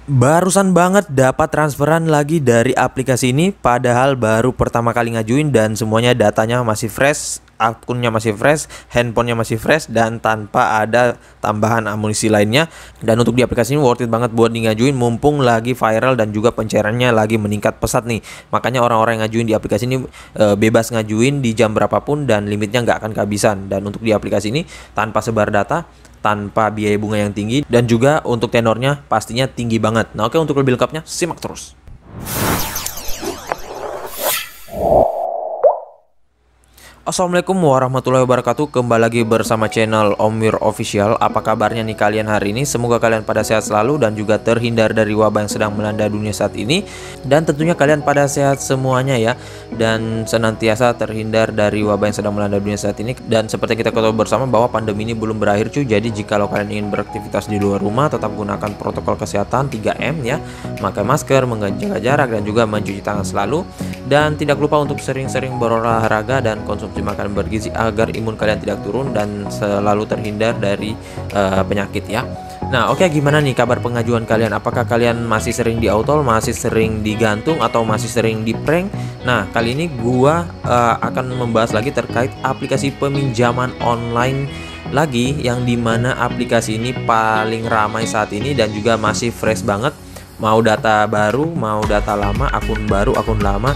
Barusan banget dapat transferan lagi dari aplikasi ini, padahal baru pertama kali ngajuin dan semuanya datanya masih fresh, akunnya masih fresh, handphonenya masih fresh dan tanpa ada tambahan amunisi lainnya. Dan untuk di aplikasi ini worth it banget buat di ngajuin, mumpung lagi viral dan juga pencairannya lagi meningkat pesat nih. Makanya orang-orang yang ngajuin di aplikasi ini bebas ngajuin di jam berapapun dan limitnya nggak akan kehabisan. Dan untuk di aplikasi ini tanpa sebar data, tanpa biaya bunga yang tinggi, dan juga untuk tenornya pastinya tinggi banget. Nah oke, untuk lebih lengkapnya simak terus. Assalamualaikum warahmatullahi wabarakatuh. Kembali lagi bersama channel Om Wir Official. Apa kabarnya nih kalian hari ini? Semoga kalian pada sehat selalu dan juga terhindar dari wabah yang sedang melanda dunia saat ini. Dan tentunya kalian pada sehat semuanya ya, dan senantiasa terhindar dari wabah yang sedang melanda dunia saat ini. Dan seperti kita ketahui bersama bahwa pandemi ini belum berakhir cuy. Jadi jikalau kalian ingin beraktivitas di luar rumah, tetap gunakan protokol kesehatan 3M ya. Memakai masker, menjaga jarak, dan juga mencuci tangan selalu. Dan tidak lupa untuk sering-sering berolahraga dan konsumsi makanan bergizi agar imun kalian tidak turun dan selalu terhindar dari penyakit ya. Nah oke, gimana nih kabar pengajuan kalian? Apakah kalian masih sering di autol, masih sering digantung, atau masih sering di prank? Nah kali ini gua akan membahas lagi terkait aplikasi peminjaman online lagi, yang dimana aplikasi ini paling ramai saat ini dan juga masih fresh banget. Mau data baru, mau data lama, akun baru, akun lama,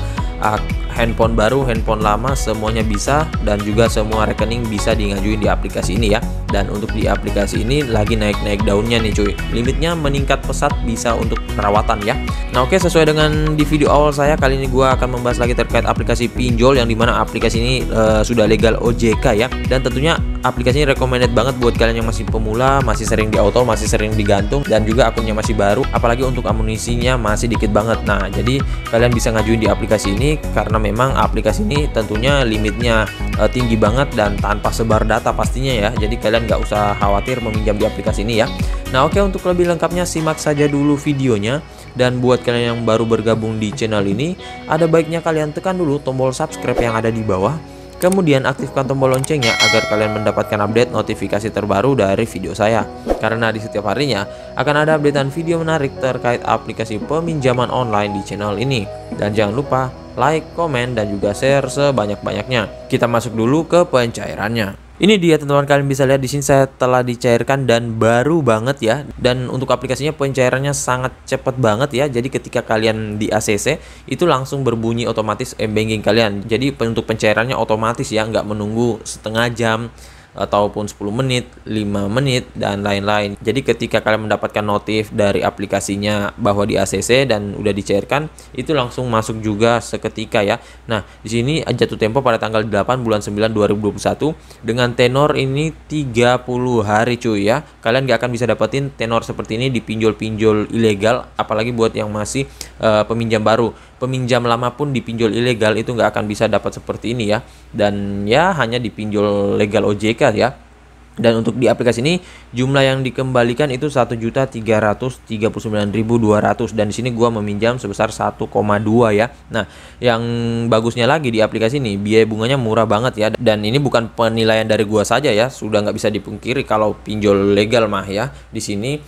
handphone baru, handphone lama, semuanya bisa. Dan juga semua rekening bisa ngajuin di aplikasi ini ya. Dan untuk di aplikasi ini lagi naik-naik daunnya nih cuy. Limitnya meningkat pesat, bisa untuk perawatan ya. Nah oke, sesuai dengan di video awal saya, kali ini gua akan membahas lagi terkait aplikasi pinjol, yang dimana aplikasi ini sudah legal OJK ya. Dan tentunya aplikasi ini recommended banget buat kalian yang masih pemula, masih sering di autol, masih sering digantung, dan juga akunnya masih baru, apalagi untuk amunisinya masih dikit banget. Nah jadi kalian bisa ngajuin di aplikasi ini karena memang aplikasi ini tentunya limitnya tinggi banget dan tanpa sebar data pastinya ya. Jadi kalian nggak usah khawatir meminjam di aplikasi ini ya. Nah oke, untuk lebih lengkapnya simak saja dulu videonya. Dan buat kalian yang baru bergabung di channel ini, ada baiknya kalian tekan dulu tombol subscribe yang ada di bawah. Kemudian aktifkan tombol loncengnya agar kalian mendapatkan update notifikasi terbaru dari video saya. Karena di setiap harinya akan ada updatean video menarik terkait aplikasi peminjaman online di channel ini. Dan jangan lupa like, komen, dan juga share sebanyak-banyaknya. Kita masuk dulu ke pencairannya. Ini dia teman-teman, kalian bisa lihat di sini saya telah dicairkan dan baru banget ya. Dan untuk aplikasinya pencairannya sangat cepat banget ya. Jadi ketika kalian di ACC itu langsung berbunyi otomatis banking kalian. Jadi untuk pencairannya otomatis ya, nggak menunggu setengah jam ataupun 10 menit, 5 menit, dan lain-lain. Jadi ketika kalian mendapatkan notif dari aplikasinya bahwa di ACC dan udah dicairkan, itu langsung masuk juga seketika ya. Nah, di sini jatuh tempo pada tanggal 8 bulan 9 2021 dengan tenor ini 30 hari cuy ya. Kalian gak akan bisa dapetin tenor seperti ini di pinjol-pinjol ilegal, apalagi buat yang masih peminjam baru. Peminjam lama pun di pinjol ilegal itu nggak akan bisa dapat seperti ini ya. Dan ya hanya di pinjol legal OJK ya. Dan untuk di aplikasi ini jumlah yang dikembalikan itu 1.339.200, dan di sini gua meminjam sebesar 1,2 ya. Nah, yang bagusnya lagi di aplikasi ini biaya bunganya murah banget ya. Dan ini bukan penilaian dari gua saja ya, sudah nggak bisa dipungkiri kalau pinjol legal mah ya. Di sini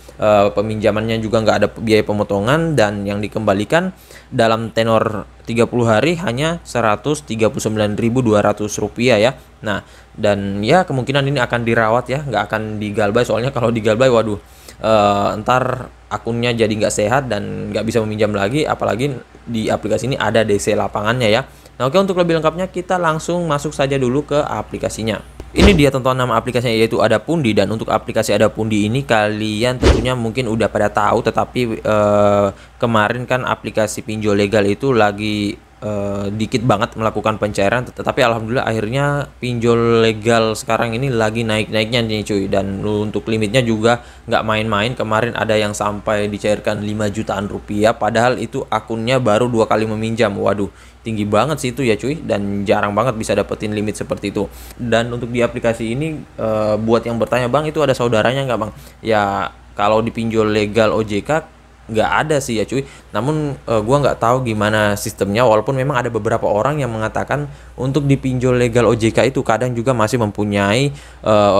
peminjamannya juga nggak ada biaya pemotongan, dan yang dikembalikan dalam tenor 30 hari hanya Rp139.200 ya. Nah, dan ya kemungkinan ini akan dirawat ya, nggak akan digalbay. Soalnya kalau digalbay, waduh, ntar akunnya jadi nggak sehat dan nggak bisa meminjam lagi. Apalagi di aplikasi ini ada DC lapangannya ya. Nah oke, untuk lebih lengkapnya kita langsung masuk saja dulu ke aplikasinya. Ini dia teman-teman nama aplikasinya, yaitu Adapundi. Dan untuk aplikasi Adapundi ini kalian tentunya mungkin udah pada tahu, tetapi kemarin kan aplikasi pinjol legal itu lagi dikit banget melakukan pencairan, tetapi alhamdulillah akhirnya pinjol legal sekarang ini lagi naik-naiknya nih cuy. Dan untuk limitnya juga nggak main-main, kemarin ada yang sampai dicairkan 5 jutaan rupiah, padahal itu akunnya baru 2 kali meminjam. Waduh, tinggi banget sih itu ya cuy, dan jarang banget bisa dapetin limit seperti itu. Dan untuk di aplikasi ini buat yang bertanya, bang itu ada saudaranya nggak bang? Ya kalau di pinjol legal OJK nggak ada sih ya cuy. Namun gua nggak tahu gimana sistemnya, walaupun memang ada beberapa orang yang mengatakan untuk di pinjol legal OJK itu kadang juga masih mempunyai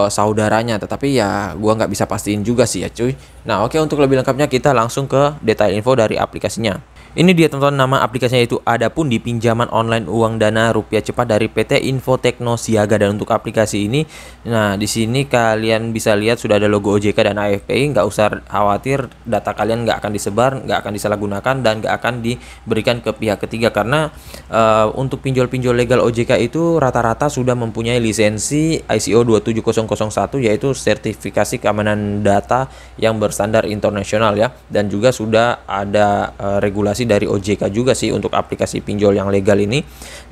saudaranya, tetapi ya gua nggak bisa pastiin juga sih ya cuy. Nah oke, untuk lebih lengkapnya kita langsung ke detail info dari aplikasinya. Ini dia teman-teman, nama aplikasinya itu Adapun, di pinjaman online uang dana rupiah cepat dari PT Info Tekno Siaga. Dan untuk aplikasi ini, nah di sini kalian bisa lihat sudah ada logo OJK dan AFPI. Nggak usah khawatir, data kalian nggak akan disebar, nggak akan disalahgunakan, dan nggak akan diberikan ke pihak ketiga, karena untuk pinjol-pinjol legal OJK itu rata-rata sudah mempunyai lisensi ISO 27001, yaitu sertifikasi keamanan data yang berstandar internasional ya, dan juga sudah ada regulasi dari OJK juga sih untuk aplikasi pinjol yang legal ini.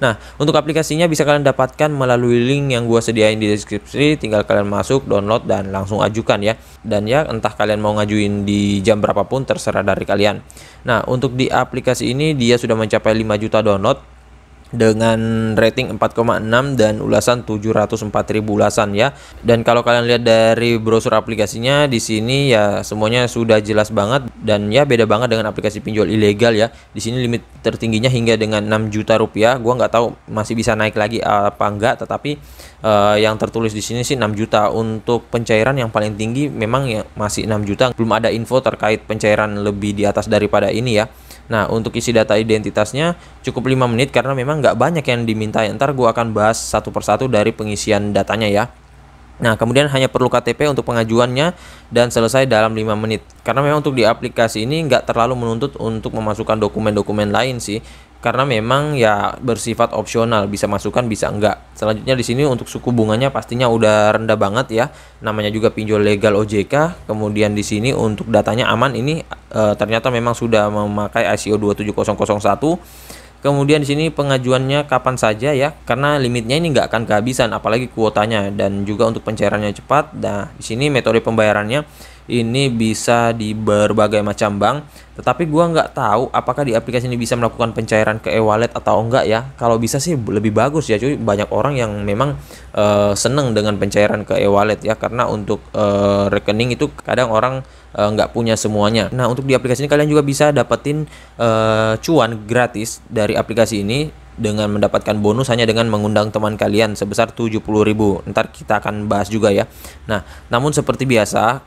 Nah, untuk aplikasinya bisa kalian dapatkan melalui link yang gua sediain di deskripsi. Tinggal kalian masuk, download, dan langsung ajukan ya. Dan ya, entah kalian mau ngajuin di jam berapapun, terserah dari kalian. Nah, untuk di aplikasi ini dia sudah mencapai 5 juta download dengan rating 4,6 dan ulasan 704.000 ulasan ya. Dan kalau kalian lihat dari brosur aplikasinya di sini ya, semuanya sudah jelas banget, dan ya beda banget dengan aplikasi pinjol ilegal ya. Di sini limit tertingginya hingga dengan 6 juta rupiah. Gua nggak tahu masih bisa naik lagi apa enggak, tetapi yang tertulis di sini sih 6 juta. Untuk pencairan yang paling tinggi memang ya masih 6 juta. Belum ada info terkait pencairan lebih di atas daripada ini ya. Nah, untuk isi data identitasnya cukup 5 menit karena memang nggak banyak yang diminta. Ntar gue akan bahas satu persatu dari pengisian datanya ya. Nah, kemudian hanya perlu KTP untuk pengajuannya dan selesai dalam 5 menit. Karena memang untuk di aplikasi ini nggak terlalu menuntut untuk memasukkan dokumen-dokumen lain sih. Karena memang ya bersifat opsional, bisa masukkan bisa enggak. Selanjutnya di sini untuk suku bunganya pastinya udah rendah banget ya. Namanya juga pinjol legal OJK. Kemudian di sini untuk datanya aman, ini ternyata memang sudah memakai ISO 27001. Kemudian di sini pengajuannya kapan saja ya, karena limitnya ini nggak akan kehabisan, apalagi kuotanya, dan juga untuk pencairannya cepat. Nah, di sini metode pembayarannya ini bisa di berbagai macam bank, tetapi gua nggak tahu apakah di aplikasi ini bisa melakukan pencairan ke e-wallet atau enggak ya. Kalau bisa sih lebih bagus ya cuy. Banyak orang yang memang seneng dengan pencairan ke e-wallet ya, karena untuk rekening itu kadang orang nggak punya semuanya. Nah, untuk di aplikasi ini kalian juga bisa dapetin cuan gratis dari aplikasi ini dengan mendapatkan bonus hanya dengan mengundang teman kalian sebesar 70.000. Ntar kita akan bahas juga ya. Nah, namun seperti biasa,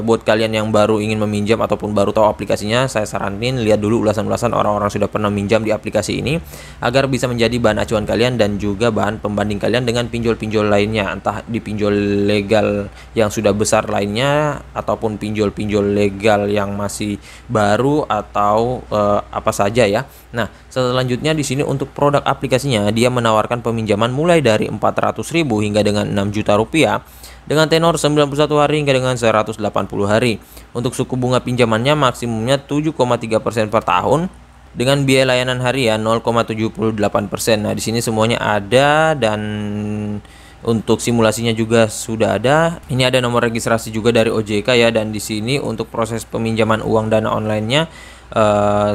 buat kalian yang baru ingin meminjam ataupun baru tahu aplikasinya, saya saranin lihat dulu ulasan-ulasan orang-orang sudah pernah minjam di aplikasi ini, agar bisa menjadi bahan acuan kalian dan juga bahan pembanding kalian dengan pinjol-pinjol lainnya, entah di pinjol legal yang sudah besar lainnya ataupun pinjol-pinjol legal yang masih baru atau apa saja ya. Nah, selanjutnya di sini untuk produk aplikasinya, dia menawarkan peminjaman mulai dari 400.000 hingga dengan 6 juta rupiah dengan tenor 91 hari hingga dengan 180 hari. Untuk suku bunga pinjamannya maksimumnya 7,3% per tahun dengan biaya layanan harian 0,78%. Nah, di sini semuanya ada, dan untuk simulasinya juga sudah ada. Ini ada nomor registrasi juga dari OJK ya, dan di sini untuk proses peminjaman uang dana online-nya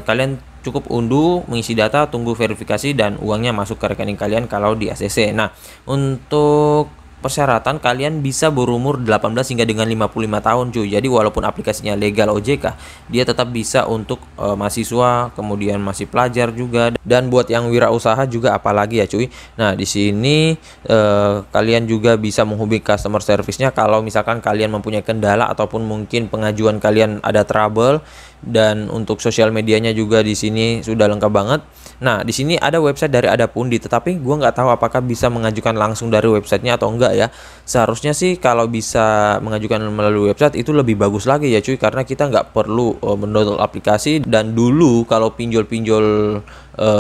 kalian cukup unduh, mengisi data, tunggu verifikasi, dan uangnya masuk ke rekening kalian kalau di ACC. Nah, untuk persyaratan kalian bisa berumur 18 hingga dengan 55 tahun cuy. Jadi walaupun aplikasinya legal OJK, dia tetap bisa untuk mahasiswa, kemudian masih pelajar juga, dan buat yang wirausaha juga apalagi ya cuy. Nah, di sini kalian juga bisa menghubungi customer service-nya kalau misalkan kalian mempunyai kendala ataupun mungkin pengajuan kalian ada trouble. Dan untuk sosial medianya juga di sini sudah lengkap banget. Nah, di sini ada website dari Adapundi, tetapi gua nggak tahu apakah bisa mengajukan langsung dari websitenya atau enggak ya. Seharusnya sih kalau bisa mengajukan melalui website itu lebih bagus lagi ya cuy, karena kita nggak perlu mendownload aplikasi. Dan dulu kalau pinjol-pinjol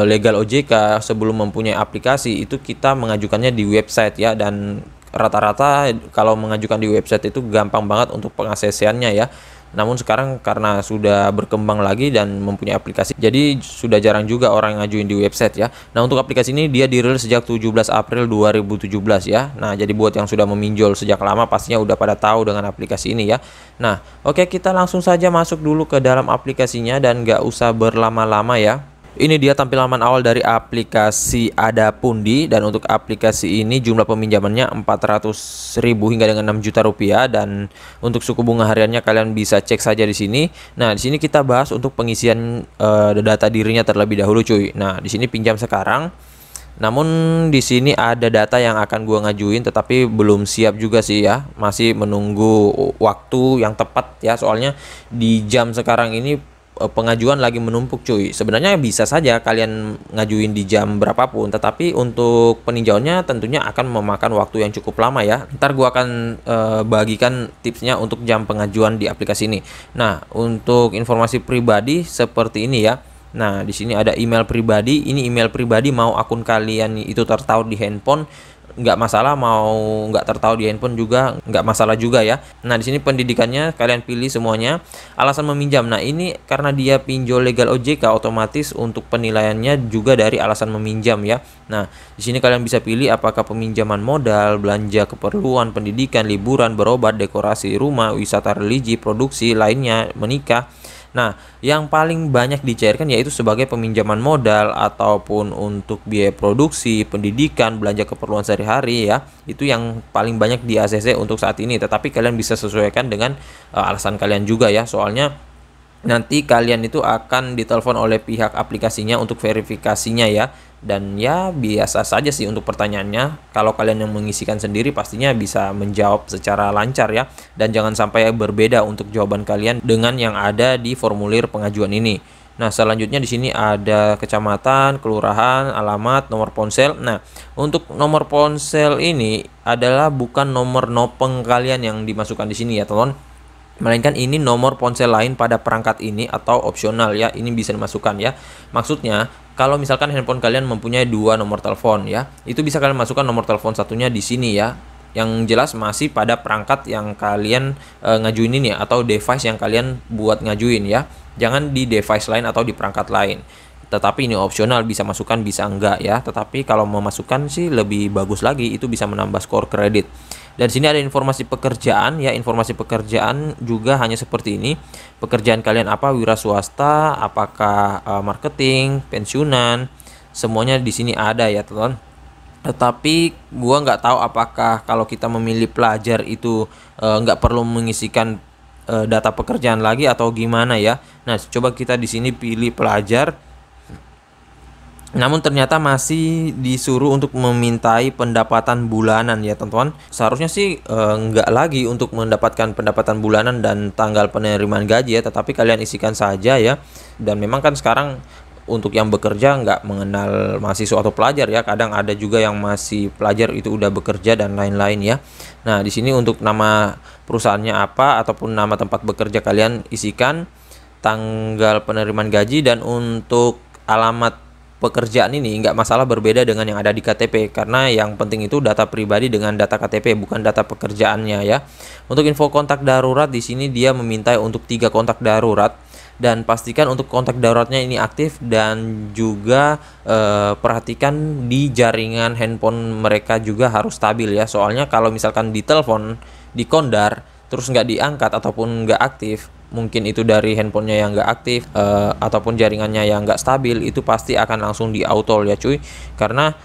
legal OJK sebelum mempunyai aplikasi itu kita mengajukannya di website ya, dan rata-rata kalau mengajukan di website itu gampang banget untuk pengaksesiannya ya. Namun sekarang karena sudah berkembang lagi dan mempunyai aplikasi, jadi sudah jarang juga orang ngajuin di website ya. Nah, untuk aplikasi ini dia dirilis sejak 17 April 2017 ya. Nah, jadi buat yang sudah meminjol sejak lama pastinya udah pada tahu dengan aplikasi ini ya. Nah, oke, kita langsung saja masuk dulu ke dalam aplikasinya dan nggak usah berlama-lama ya. Ini dia tampilan awal dari aplikasi Adapundi, dan untuk aplikasi ini jumlah peminjamannya 400.000 hingga dengan 6 juta rupiah, dan untuk suku bunga hariannya kalian bisa cek saja di sini. Nah, di sini kita bahas untuk pengisian data dirinya terlebih dahulu cuy. Nah, di sini pinjam sekarang. Namun di sini ada data yang akan gua ngajuin tetapi belum siap juga sih ya. Masih menunggu waktu yang tepat ya, soalnya di jam sekarang ini pengajuan lagi menumpuk cuy. Sebenarnya bisa saja kalian ngajuin di jam berapapun, tetapi untuk peninjauannya tentunya akan memakan waktu yang cukup lama ya. Ntar gua akan bagikan tipsnya untuk jam pengajuan di aplikasi ini. Nah, untuk informasi pribadi seperti ini ya. Nah, di sini ada email pribadi. Ini email pribadi, mau akun kalian itu tertaut di handphone nggak masalah, mau nggak tertaut di handphone juga nggak masalah juga ya. Nah, di sini pendidikannya kalian pilih semuanya. Alasan meminjam, nah ini karena dia pinjol legal OJK, otomatis untuk penilaiannya juga dari alasan meminjam ya. Nah, di sini kalian bisa pilih apakah peminjaman modal, belanja keperluan pendidikan, liburan, berobat, dekorasi rumah, wisata religi, produksi lainnya, menikah. Nah, yang paling banyak dicairkan yaitu sebagai peminjaman modal ataupun untuk biaya produksi, pendidikan, belanja keperluan sehari-hari ya. Itu yang paling banyak di ACC untuk saat ini. Tetapi kalian bisa sesuaikan dengan alasan kalian juga ya. Soalnya nanti kalian itu akan ditelepon oleh pihak aplikasinya untuk verifikasinya ya. Dan ya biasa saja sih untuk pertanyaannya. Kalau kalian yang mengisikan sendiri pastinya bisa menjawab secara lancar ya. Dan jangan sampai berbeda untuk jawaban kalian dengan yang ada di formulir pengajuan ini. Nah, selanjutnya di sini ada kecamatan, kelurahan, alamat, nomor ponsel. Nah, untuk nomor ponsel ini adalah bukan nomor nopeng kalian yang dimasukkan di sini ya, teman. Melainkan ini nomor ponsel lain pada perangkat ini atau opsional ya. Ini bisa dimasukkan ya. Maksudnya kalau misalkan handphone kalian mempunyai dua nomor telepon ya, itu bisa kalian masukkan nomor telepon satunya di sini ya. Yang jelas masih pada perangkat yang kalian ngajuin ini atau device yang kalian buat ngajuin ya. Jangan di device lain atau di perangkat lain. Tetapi ini opsional, bisa masukkan bisa enggak ya. Tetapi kalau memasukkan sih lebih bagus lagi, itu bisa menambah skor kredit. Dan sini ada informasi pekerjaan ya. Informasi pekerjaan juga hanya seperti ini. Pekerjaan kalian apa? Wira swasta, apakah marketing, pensiunan, semuanya di sini ada ya, teman. Tetapi gua nggak tahu apakah kalau kita memilih pelajar itu nggak perlu mengisikan data pekerjaan lagi atau gimana ya. Nah, coba kita di sini pilih pelajar. Namun ternyata masih disuruh untuk memintai pendapatan bulanan ya, teman-teman. Seharusnya sih nggak lagi untuk mendapatkan pendapatan bulanan dan tanggal penerimaan gaji ya, tetapi kalian isikan saja ya. Dan memang kan sekarang untuk yang bekerja nggak mengenal mahasiswa atau pelajar ya. Kadang ada juga yang masih pelajar itu udah bekerja dan lain-lain ya. Nah, di sini untuk nama perusahaannya apa ataupun nama tempat bekerja kalian isikan, tanggal penerimaan gaji, dan untuk alamat pekerjaan ini nggak masalah berbeda dengan yang ada di KTP, karena yang penting itu data pribadi dengan data KTP, bukan data pekerjaannya ya. Untuk info kontak darurat di sini dia meminta untuk 3 kontak darurat, dan pastikan untuk kontak daruratnya ini aktif, dan juga perhatikan di jaringan handphone mereka juga harus stabil ya. Soalnya kalau misalkan ditelepon di kondar terus nggak diangkat ataupun nggak aktif, mungkin itu dari handphonenya yang nggak aktif ataupun jaringannya yang nggak stabil, itu pasti akan langsung di auto ya cuy, karena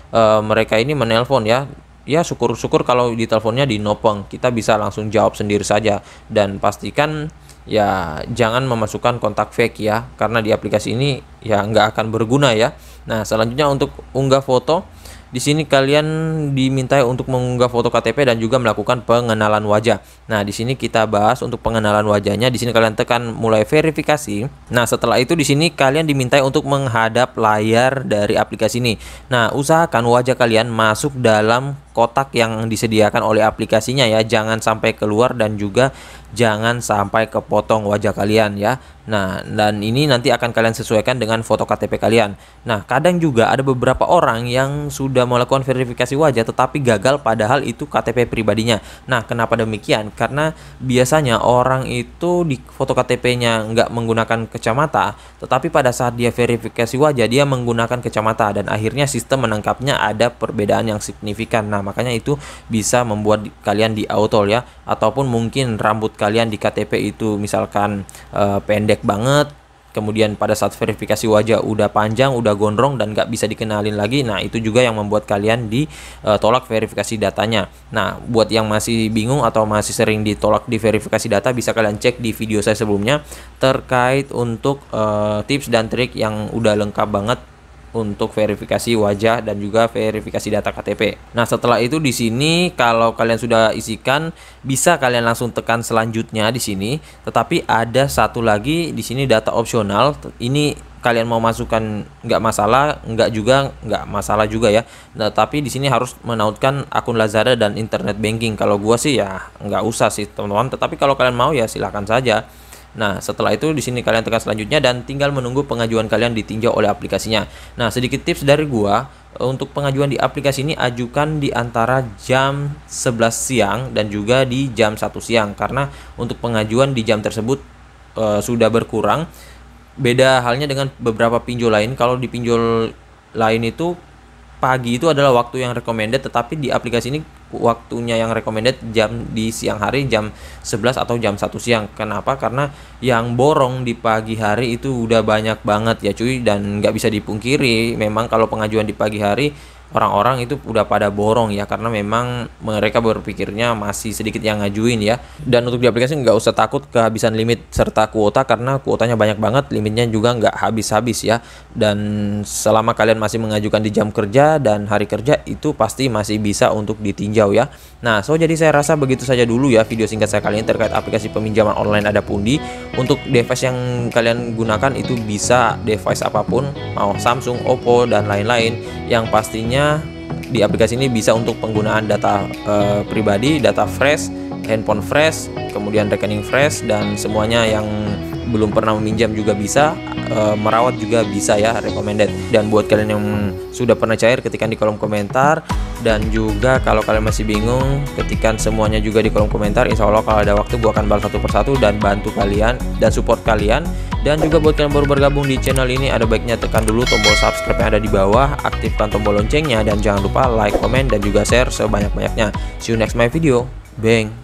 mereka ini menelpon ya. Ya syukur-syukur kalau di teleponnya di nopeng, kita bisa langsung jawab sendiri saja. Dan pastikan ya jangan memasukkan kontak fake ya, karena di aplikasi ini ya nggak akan berguna ya. Nah, selanjutnya untuk unggah foto. Di sini kalian dimintai untuk mengunggah foto KTP dan juga melakukan pengenalan wajah. Nah, di sini kita bahas untuk pengenalan wajahnya. Di sini kalian tekan mulai verifikasi. Nah, setelah itu di sini kalian dimintai untuk menghadap layar dari aplikasi ini. Nah, usahakan wajah kalian masuk dalam kotak yang disediakan oleh aplikasinya ya. Jangan sampai keluar dan juga jangan sampai kepotong wajah kalian ya. Nah, dan ini nanti akan kalian sesuaikan dengan foto KTP kalian. Nah, kadang juga ada beberapa orang yang sudah melakukan verifikasi wajah tetapi gagal, padahal itu KTP pribadinya. Nah, kenapa demikian? Karena biasanya orang itu di foto KTP-nya nggak menggunakan kacamata, tetapi pada saat dia verifikasi wajah dia menggunakan kacamata, dan akhirnya sistem menangkapnya ada perbedaan yang signifikan. Nah, makanya itu bisa membuat kalian di auto ya, ataupun mungkin rambut kalian di KTP itu misalkan pendek banget, kemudian pada saat verifikasi wajah udah panjang, udah gondrong dan nggak bisa dikenalin lagi. Nah, itu juga yang membuat kalian ditolak verifikasi datanya. Nah, buat yang masih bingung atau masih sering ditolak di verifikasi data, bisa kalian cek di video saya sebelumnya terkait untuk tips dan trik yang udah lengkap banget untuk verifikasi wajah dan juga verifikasi data KTP. Nah, setelah itu di sini kalau kalian sudah isikan, bisa kalian langsung tekan selanjutnya di sini. Tetapi ada satu lagi di sini, data opsional. Ini kalian mau masukkan nggak masalah, nggak masalah juga ya. Nah, tapi di sini harus menautkan akun Lazada dan internet banking. Kalau gua sih ya nggak usah sih teman-teman. Tetapi kalau kalian mau ya silakan saja. Nah, setelah itu di sini kalian tekan selanjutnya dan tinggal menunggu pengajuan kalian ditinjau oleh aplikasinya. Nah, sedikit tips dari gua untuk pengajuan di aplikasi ini, ajukan di antara jam 11 siang dan juga di jam 1 siang karena untuk pengajuan di jam tersebut sudah berkurang. Beda halnya dengan beberapa pinjol lain. Kalau di pinjol lain itu pagi itu adalah waktu yang recommended, tetapi di aplikasi ini waktunya yang recommended di siang hari, jam 11 atau jam 1 siang. Kenapa? Karena yang borong di pagi hari itu udah banyak banget ya cuy, dan nggak bisa dipungkiri memang kalau pengajuan di pagi hari orang-orang itu udah pada borong ya, karena memang mereka berpikirnya masih sedikit yang ngajuin ya. Dan untuk di aplikasi nggak usah takut kehabisan limit serta kuota, karena kuotanya banyak banget, limitnya juga nggak habis-habis ya. Dan selama kalian masih mengajukan di jam kerja dan hari kerja, itu pasti masih bisa untuk ditinjau ya. Nah, jadi saya rasa begitu saja dulu ya video singkat saya kali ini terkait aplikasi peminjaman online Adapundi. Untuk device yang kalian gunakan itu bisa device apapun, mau Samsung, Oppo, dan lain-lain. Yang pastinya di aplikasi ini bisa untuk penggunaan data pribadi, data fresh, handphone fresh, kemudian rekening fresh, dan semuanya yang belum pernah meminjam juga bisa, merawat juga bisa ya, recommended. Dan buat kalian yang sudah pernah cair, ketikkan di kolom komentar. Dan juga kalau kalian masih bingung, ketikkan semuanya juga di kolom komentar. Insya Allah kalau ada waktu gua akan balas satu persatu dan bantu kalian dan support kalian. Dan juga buat kalian baru bergabung di channel ini, ada baiknya tekan dulu tombol subscribe yang ada di bawah, aktifkan tombol loncengnya, dan jangan lupa like, komen, dan juga share sebanyak-banyaknya. See you next my video. Bang.